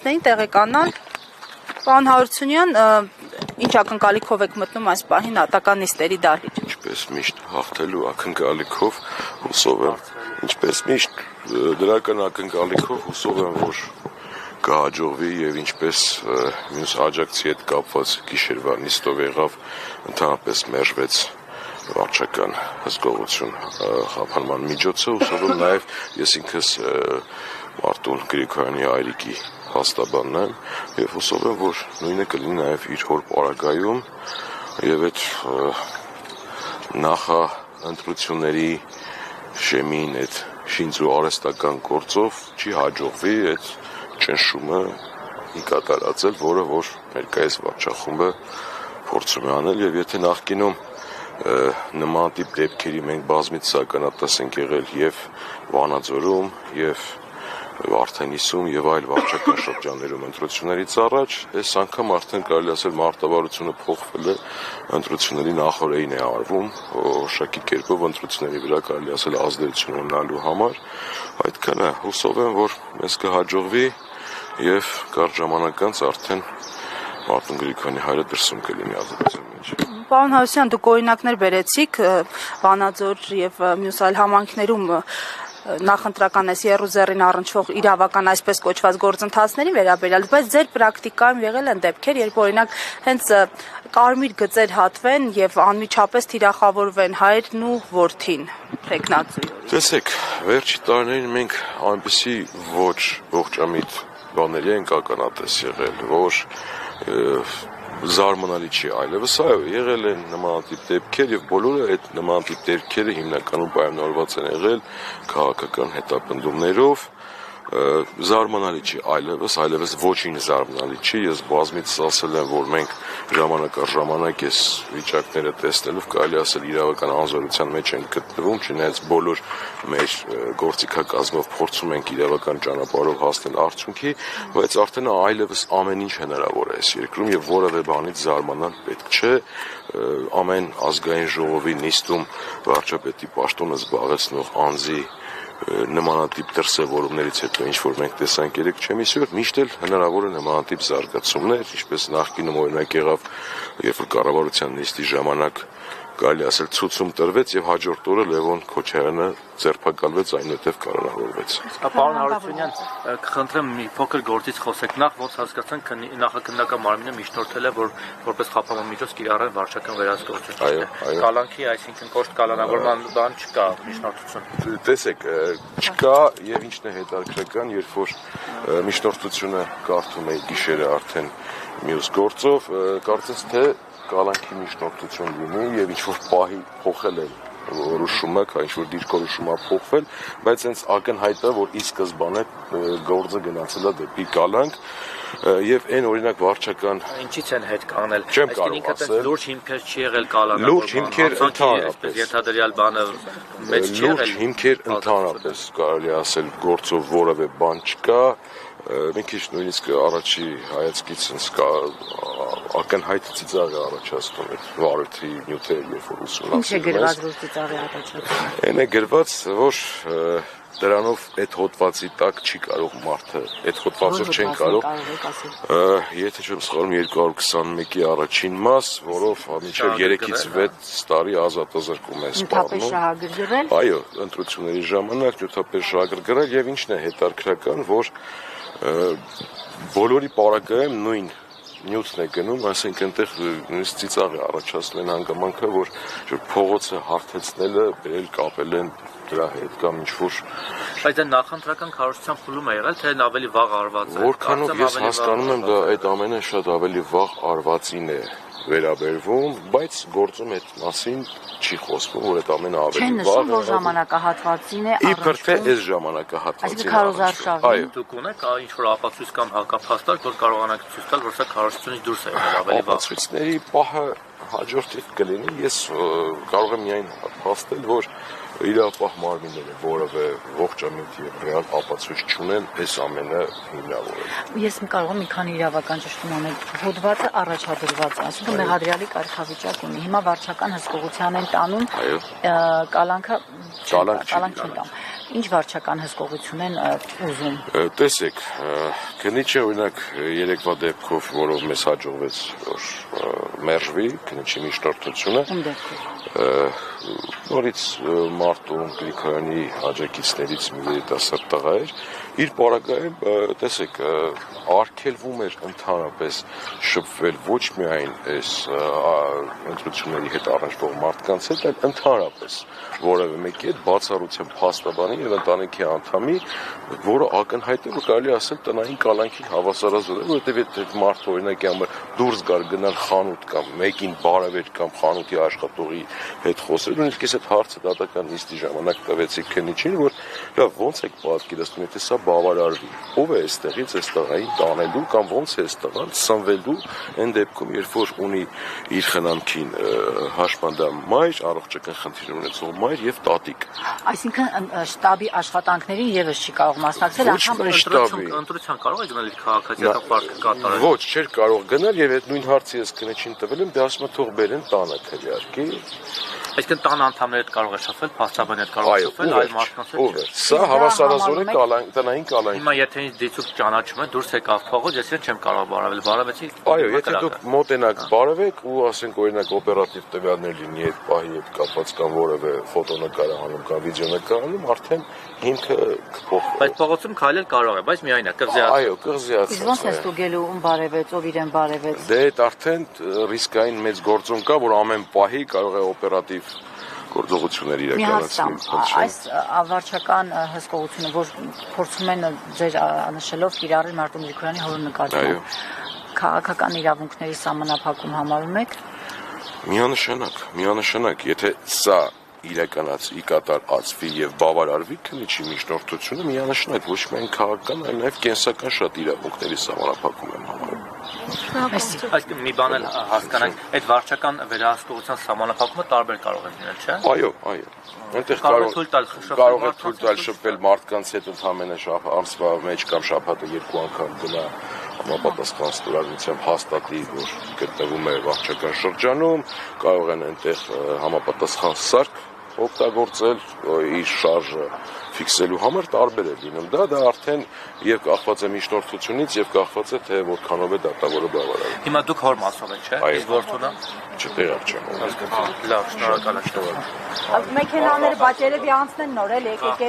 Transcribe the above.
Տեղեկանալ, պարոն Հարությունյան, ինչ ակնկալիքով եք մտնում այս պահին ատական նիստերի դահլիճ։ Ինչպես միշտ հաղթելու ակնկալիքով հուսով եմ, ինչպես միշտ դրական ակնկալիքով հուսով եմ, որ կհաջողվի եւ ինչպես մյուս աջակցի հետ կապված գիշերվա նիստով եղավ, ընդհանրապես մերժվեց վարչական հսկողություն խափանման միջոցը, հուսով եմ նաեւ ես ինքս Մարտուն Գրիգորյանի այրիկի հաստաբանն եմ եւ հուսով եմ, որ նույնը կլինի նաեւ իր հոր պարագայում եւ այդ նախաընտրությունների շեմին այդ շինձու արհեստական գործով չի հաջողվի այդ ճնշումը կատարածել, որը որ ներկայիս վարչախումբը փորձում է անել եւ եթե նախկինում նման տիպ դեպքերի մենք բազմից ականատես ենք եղել եւ Վանաձորում եւ Վարդենիսում եւ այլ վարչական շրջաններում ընտրություններից առաջ, այս անգամ արդեն կարելի ասել մարտավարությունը փոխվել է, ընտրությունների նախօրեին է արվում, որոշակի կերպով ընտրությունների վրա կարելի ասել ազդեցություն ունենալու համար, այդքանը հուսով եմ, որ մեզ կհաջողվի եւ կարճ ժամանակ անց արդեն Մարտուն Գրիգորյանի հայրը դրսում կլինի ազատության մեջ։ Պարոն Հարությունյան, դուք օրինակներ բերեցիք Վանաձոր եւ մյուս այլ համայնքներում նախընտրական այս եռուզեռին առնչվող իրավական այսպես կոչված գործընթացների վերաբերյալ, բայց ձեր պրակտիկայում եղել են դեպքեր, երբ օրինակ հենց կարմիր գծեր հատվեն եւ անմիջապես թիրախավորվեն հայրն ու որդին թեկնածուի։ Տեսեք, վերջի տարիներին մենք այնպեսի ողջամիտ բաների ենք ականատես եղել, որ զարմանալի չի այլևս, այո, եղել են նմանատիպ դեպքեր եւ բոլորը այդ նմանատիպ դեպքերը հիմնականում պայմանավորված են եղել քաղաքական հետապնդումներով, զարմանալի չի այլևս ոչինչ զարմանալի չի, ես բազմից ասել եմ, որ մենք ժամանակ առ ժամանակ այս վիճակները տեսնելով կարելի ասել իրավական անզորության մեջ ենք գտնվում, չնայած բոլոր մեր գործիքակազմով փորձում ենք իրավական ճանապարհով հասնել արդյունքի, բայց արդեն այլևս ամեն ինչ հնարավոր է այս երկրում եւ որևէ բանից զարմանալ պետք չէ, ամեն ազգային ժողովի նիստում վարչապետի պաշտոնը զբաղեցնող անձի նմանատիպ դրսևորումներից հետո ինչ-որ մենք տեսանք երեքշեմիսի օր, միշտ էլ հնարավոր է նմանատիպ զարգացումներ, ինչպես նախկինում օրինակ եղավ, երբ որ կառավարության նիստի ժամանակ կարելի ասել ցուցում տրվեց եւ հաջորդ օրը Լևոն Քոչարյանը ձերբակալվեց, այնուհետեւ կառավարվեց։ Պարոն Հարությունյան, կխնդրեմ մի փոքր գործից խոսեք, նախ ոնց հասկացանք նախաքննական մարմինը միջնորդել է, որ որպես խափանման միջոց կիրառեն վարչական վերահսկողություն։ Այո։ Կալանքի, այսինքն կոշտ կալանավորման բան չկա միջնորդություն։ Տեսեք, չկա եւ ինչն է հետաքրքրական, երբ որ միջնորդությունը կարդում էի գիշերը արդեն մյուս գործով, կարծես թե կալանքի միջնորդություն լինի եւ ինչ-որ պահի փոխել են որոշումը, ինչ-որ դիրքորոշումը փոխվել, բայց հենց ակնհայտ է, որ ի սկզբանե գործը գնացել է դեպի կալանք եւ այն օրինակ վարչական ինչից են հետ կանել, չեմ կարող ասել, լուրջ հիմքեր չի եղել կալանավորման, լուրջ հիմքեր ընդհանրապես, ենթադրյալ բանը մեծ չի եղել, լուրջ հիմքեր ընդհանրապես կարելի ասել գործով որևէ բան չկա, մի քիչ նույնիսկ առաջի հայացքից ակնհայտ ծիծաղ է առաջացնում այդ վարորդի նյութերը, երբ որ ուսումնասիրում Ինչ է գրված, որ ծիծաղ է առաջացնում։ Այն է գրված, որ դրանով այդ հոդվածի տակ չի կարող մարդը, այդ հոդվածով չեն կարող, եթե չեմ սխալվում 221-ի առաջին մաս, որով մինչև 3-ից 6 տարի ազատազրկում է սպառնում։ Նյութապես շահագրգռել։ Այո, ընտրությունների ժամանակ նյութապես շահագրգռել եւ ինչն է հետաքրքրական, որ բոլորի պարագայում նույն նյութն է գնում, այսինքն այնտեղ նույնիսկ ծիծաղ է առաջացնում այն հանգամանքը, որ փողոցը հարթեցնելը բերել կապել են դրա հետ կամ ինչ-որ բայց այն նախընտրական քարոզչության փուլում է եղել, թե ավելի վաղ արված է։ Որքանով ես հասկանում եմ, դա այդ ամենը շատ ավելի վաղ արվածին է վերաբերվում, բայց գործում այդ մասին չի խոսվում, որ այդ ամենը ավելի Չեն վաղ նշում, որ ժամանակահատվածին է իբր թե այս ժամանակահատվածին քարոզարշավին։ Այո, Դուք ունեք ինչ-որ ապացույց կամ հակափաստարկ, որ կարողանաք ցույց տալ, որ սա քարոզչությունից դուրս է եղել ավելի վաղ։ ապացույցների պահը հաջորդիվ կլինի, ես կարող եմ միայն փաստել, որ իրավապահ մարմինները որևէ ողջամիտ եւ ռեալ ապացույց չունեն, այս ամենը հիմնավոր է։ Ես կարող եմ մի քանի իրավական ճշտում անել։ Հոդվածը առաջադրված է, այսինքն մեղադրյալի կարգավիճակ ունի։ Հիմա վարչական հսկողության են տանում, կալանք չեն տանում։ ինչ վարչական հսկողություն են ուզում։ Տեսեք, քննիչը օրինակ երեկվա դեպքով, որով մեզ հաջողվեց որ մերժվի, քննիչի միջնորդությունը, նորից Մարտուն Գրիգորյանի աջակիցներից մի երիտասարդ տղա էր, իր պարագայում, տեսեք, արգելվում էր ընդհանրապես շփվել ոչ միայն այս ընտրությունների հետ առնչվող մարդկանց հետ, այլ ընդհանրապես որևէ մեկի հետ բացառությամբ փաստաբանի եւ ընտանիքի անդամի, որը ակնհայտ է, որ կարելի ասել տնային կալանքի հավասարազոր է, որովհետեւ այդ մարդը օրինակ համար դուրս գար գնալ խանութ կամ մեկին բարևեր կամ խանութի աշխատողի հետ խոսել, նույնիսկ այս այդ հարցը դատական նիստի ժամանակ տվեցի քննիչին, որ լավ ոնց եք պատկերացնում, եթե սա բավարարվի, ով է այստեղից այս տղային տանելու կամ ոնց է այս տղան սնվելու այն դեպքում, երբ որ ունի իր խնամքին հաշմանդամայր, առողջական խնդիր ունեցող մայր եւ տատիկ։ Այսինքն շտաբի աշխատանքներին եւս չի կարող մասնակցել, ընտրության կարող է գնալ իր քաղաքացիական պարտքը կատարել։ Ոչ, չէր կարող գնալ եւ այդ նույն հարցի ես քննիչին տվել եմ, դե ասում է թող բերեն տանը քրյարկի։ Այսինքն տան անդամների հետ կարող է շփվել, փաստաբանի հետ կարող է շփվել, այլ մարդկանց հետ։ Ով է։ Սա հավասարազոր է տնային կալանքի։ Հիմա եթե ինձ դիցուկ ճանաչում է, դուրս եկավ փողոց, ես իրեն չեմ կարող բարավել, բարավեցի։ Այո, եթե դուք մոտենաք բարևեք ու ասենք օրինակ օպերատիվ տվյալներ լինի այդ պահի հետ կապված կամ որևէ ֆոտոնկարահանում կամ վիդեոնկարահանում, արդեն հիմքը կփոխվի։ Բայց փողոցում քայլել կարող է, բայց միայնակ կղզիացած։ Այո, կղզիացած։ Իսկ ո՞նց է ստուգելու ում բարևեց, ով իրեն բարևեց։ Դե այդ արդեն ռիսկային մեծ գործոն կա, որ ամեն պահի կարող է օպերատիվ գործողություններ իրականացնել։ Այս վարչական հսկողությունը, որ փորձում են ձեր նշելով կիրառել Մարտուն Գրիգորյանի հորը նկատմամբ, քաղաքական իրավունքների սահմանափակում համարում եք։ Միանշանակ, եթե սա իրականացվի, կատարածվի եւ բավարարվի քննիչի միջնորդությունը, միանշանակ ոչ միայն քաղաքական, այլ նաեւ կենսական շատ իրավունքների սահմանափակում եմ համարում։ Այսինքն մի բան էլ հասկանանք, այդ վարչական վերահսկողության սահմանափակումը տարբեր կարող է լինել, չէ՞։ Այո։ Այնտեղ կարող է թույլ տալ շփվել մարդկանց հետ ընդհանրապես ամսվա մեջ կամ շաբաթը 2 անգամ գնա համապատասխան ստորագրությամբ հաստատի, որ գտնվում է վարչական շրջանում, կարող են այնտեղ համապատասխան սարք օգտագործել իր շարժը ֆիքսելու համար տարբեր է լինում։ Դա արդեն եւ կախված է միջնորդությունից եւ կախված է թե որքանով է դատավորը բավարարում։ Հիմա դուք հոր մասով եք, չէ՞։ Իսկ որդունը չտեղավ չեմ։ Լավ, շնորհակալ եմ։ Մեքենաները բաճերևի անցնեն նոր էլ եկեք